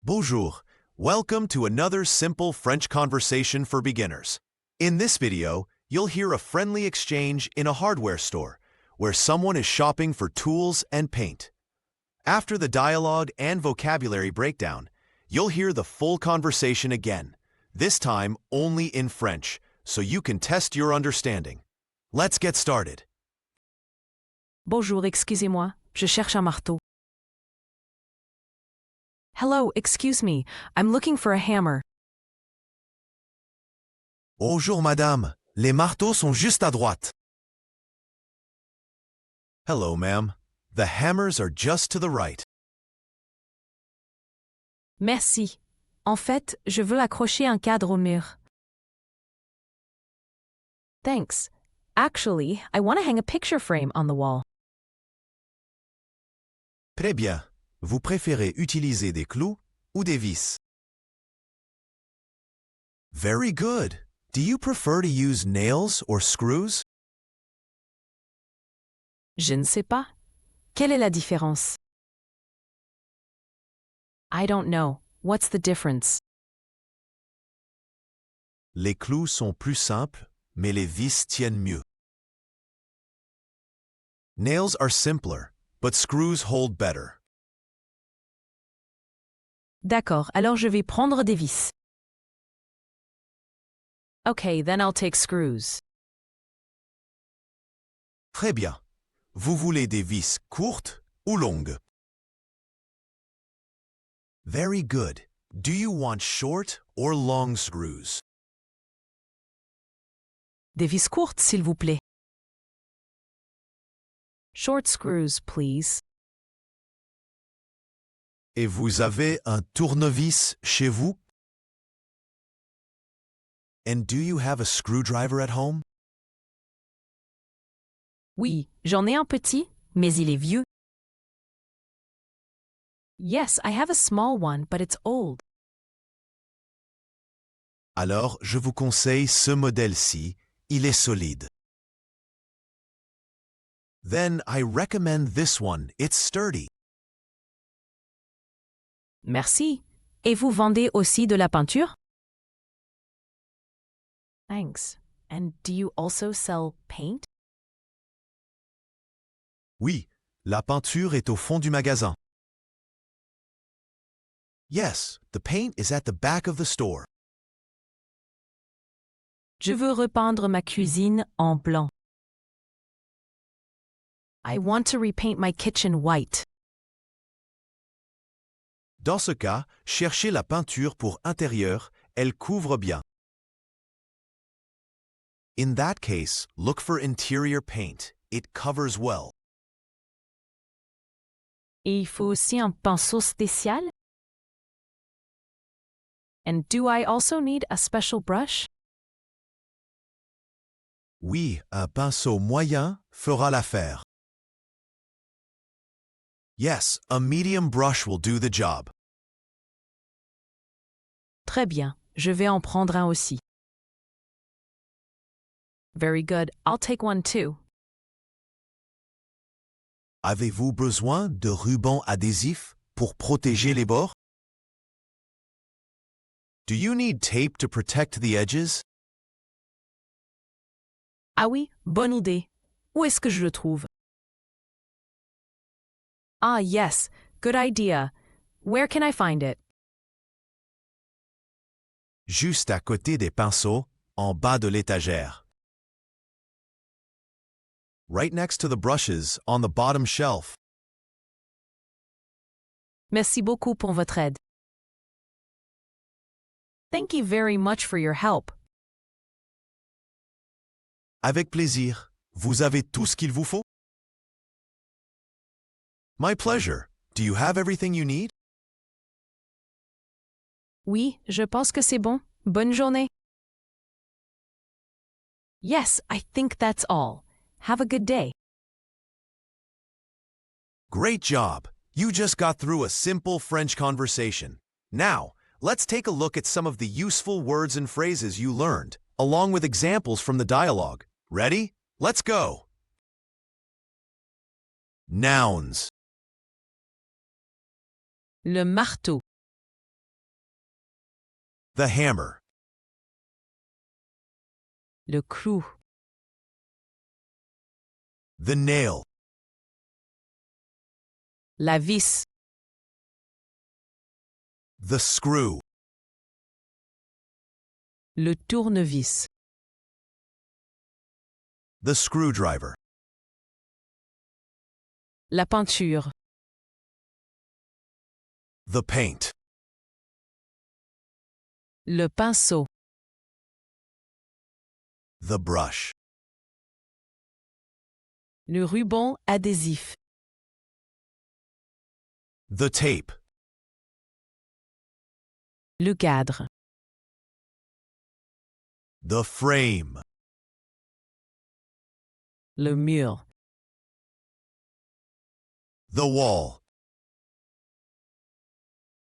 Bonjour. Welcome to another simple French conversation for beginners. In this video, you'll hear a friendly exchange in a hardware store where someone is shopping for tools and paint. After the dialogue and vocabulary breakdown, you'll hear the full conversation again, this time only in French, so you can test your understanding. Let's get started. Bonjour, excusez-moi, je cherche un marteau. Hello, excuse me, I'm looking for a hammer. Bonjour madame, les marteaux sont juste à droite. Hello ma'am, the hammers are just to the right. Merci. En fait, je veux accrocher un cadre au mur. Thanks. Actually, I want to hang a picture frame on the wall. Très bien. Vous préférez utiliser des clous ou des vis? Very good. Do you prefer to use nails or screws? Je ne sais pas. Quelle est la différence? I don't know. What's the difference? Les clous sont plus simples, mais les vis tiennent mieux. Nails are simpler, but screws hold better. D'accord, alors je vais prendre des vis. Okay, then I'll take screws. Très bien. Vous voulez des vis courtes ou longues? Very good. Do you want short or long screws? Des vis courtes, s'il vous plaît. Short screws, please. Et vous avez un tournevis chez vous? And do you have a screwdriver at home? Oui, j'en ai un petit, mais il est vieux. Yes, I have a small one, but it's old. Alors, je vous conseille ce modèle-ci, il est solide. Then I recommend this one, it's sturdy. Merci. Et vous vendez aussi de la peinture? Thanks. And do you also sell paint? Oui, la peinture est au fond du magasin. Yes, the paint is at the back of the store. Je veux repeindre ma cuisine en blanc. I want to repaint my kitchen white. Dans ce cas, cherchez la peinture pour intérieur, elle couvre bien. In that case, look for interior paint. It covers well. Et il faut aussi un pinceau spécial? And do I also need a special brush? Oui, un pinceau moyen fera l'affaire. Yes, a medium brush will do the job. Très bien, je vais en prendre un aussi. Very good, I'll take one too. Avez-vous besoin de ruban adhésif pour protéger les bords? Do you need tape to protect the edges? Ah oui, bonne idée. Où est-ce que je le trouve? Ah yes, good idea. Where can I find it? Juste à côté des pinceaux, en bas de l'étagère. Right next to the brushes on the bottom shelf. Merci beaucoup pour votre aide. Thank you very much for your help. Avec plaisir. Vous avez tout ce qu'il vous faut? My pleasure. Do you have everything you need? Oui, je pense que c'est bon. Bonne journée. Yes, I think that's all. Have a good day. Great job. You just got through a simple French conversation. Now, let's take a look at some of the useful words and phrases you learned, along with examples from the dialogue. Ready? Let's go. Nouns. Le marteau. The hammer. Le clou. The nail. La vis. The screw. Le tournevis. The screwdriver. La peinture. The paint. Le pinceau. The brush. Le ruban adhésif. The tape. Le cadre. The frame. Le mur. The wall.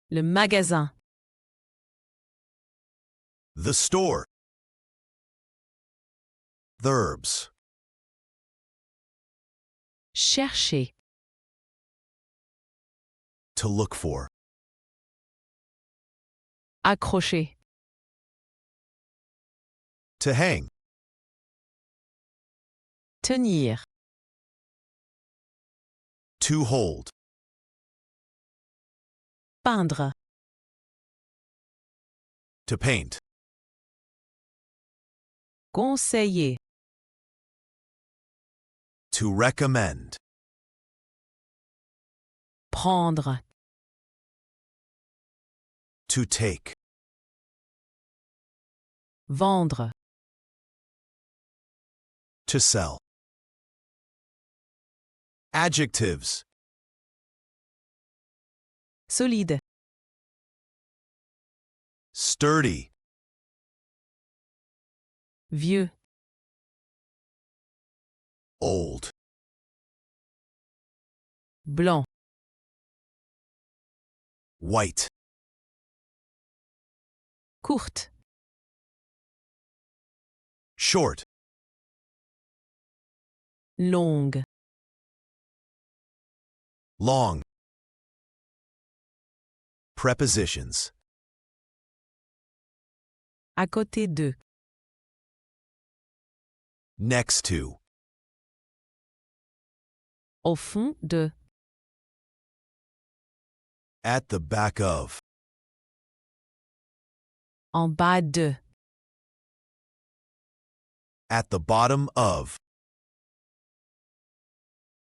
Le magasin. The store. Verbs. Chercher. To look for. Accrocher. To hang. Tenir. To hold. Peindre. To paint. Conseiller. To recommend. Prendre. To take. Vendre. To sell. Adjectives. Solide. Sturdy. Vieux. Old. Blanc. White. Courte. Short. Longue. Long. Prepositions. À côté de. Next to. Au fond de. At the back of. En bas de. At the bottom of.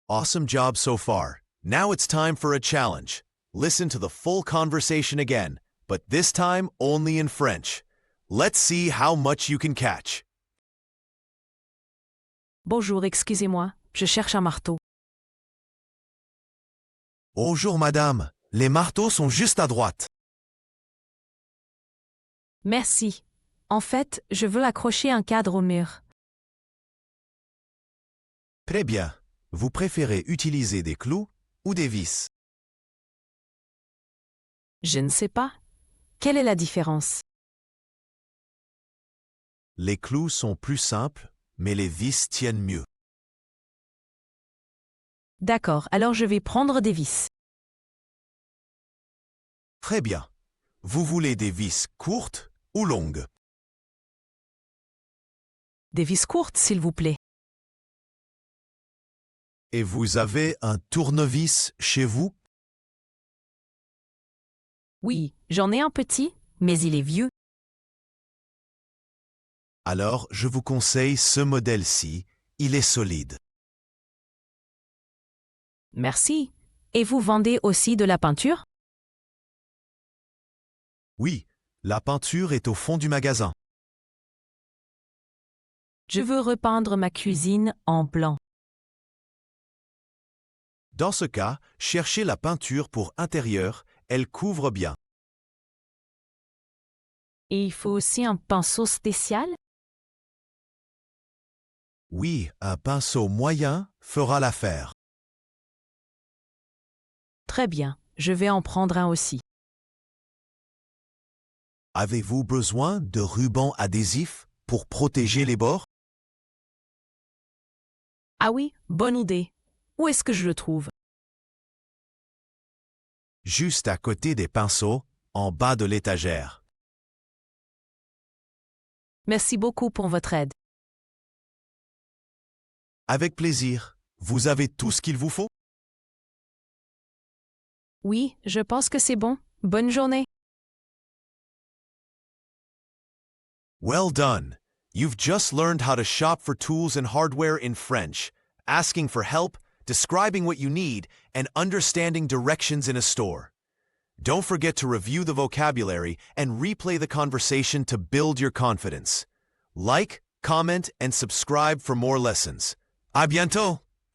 Awesome job so far. Now it's time for a challenge. Listen to the full conversation again, but this time only in French. Let's see how much you can catch. Bonjour, excusez-moi, je cherche un marteau. Bonjour madame, les marteaux sont juste à droite. Merci. En fait, je veux accrocher un cadre au mur. Très bien. Vous préférez utiliser des clous ou des vis? Je ne sais pas. Quelle est la différence? Les clous sont plus simples, mais les vis tiennent mieux. D'accord, alors je vais prendre des vis. Très bien. Vous voulez des vis courtes ou longues? Des vis courtes, s'il vous plaît. Et vous avez un tournevis chez vous? Oui, j'en ai un petit, mais il est vieux. Alors, je vous conseille ce modèle-ci. Il est solide. Merci. Et vous vendez aussi de la peinture? Oui, la peinture est au fond du magasin. Je veux repeindre ma cuisine en blanc. Dans ce cas, cherchez la peinture pour intérieur, elle couvre bien. Et il faut aussi un pinceau spécial? Oui, un pinceau moyen fera l'affaire. Très bien, je vais en prendre un aussi. Avez-vous besoin de ruban adhésif pour protéger les bords? Ah oui, bonne idée. Où est-ce que je le trouve? Juste à côté des pinceaux, en bas de l'étagère. Merci beaucoup pour votre aide. Avec plaisir. Vous avez tout ce qu'il vous faut? Oui, je pense que c'est bon. Bonne journée. Well done. You've just learned how to shop for tools and hardware in French, asking for help, describing what you need, and understanding directions in a store. Don't forget to review the vocabulary and replay the conversation to build your confidence. Like, comment, and subscribe for more lessons. À bientôt!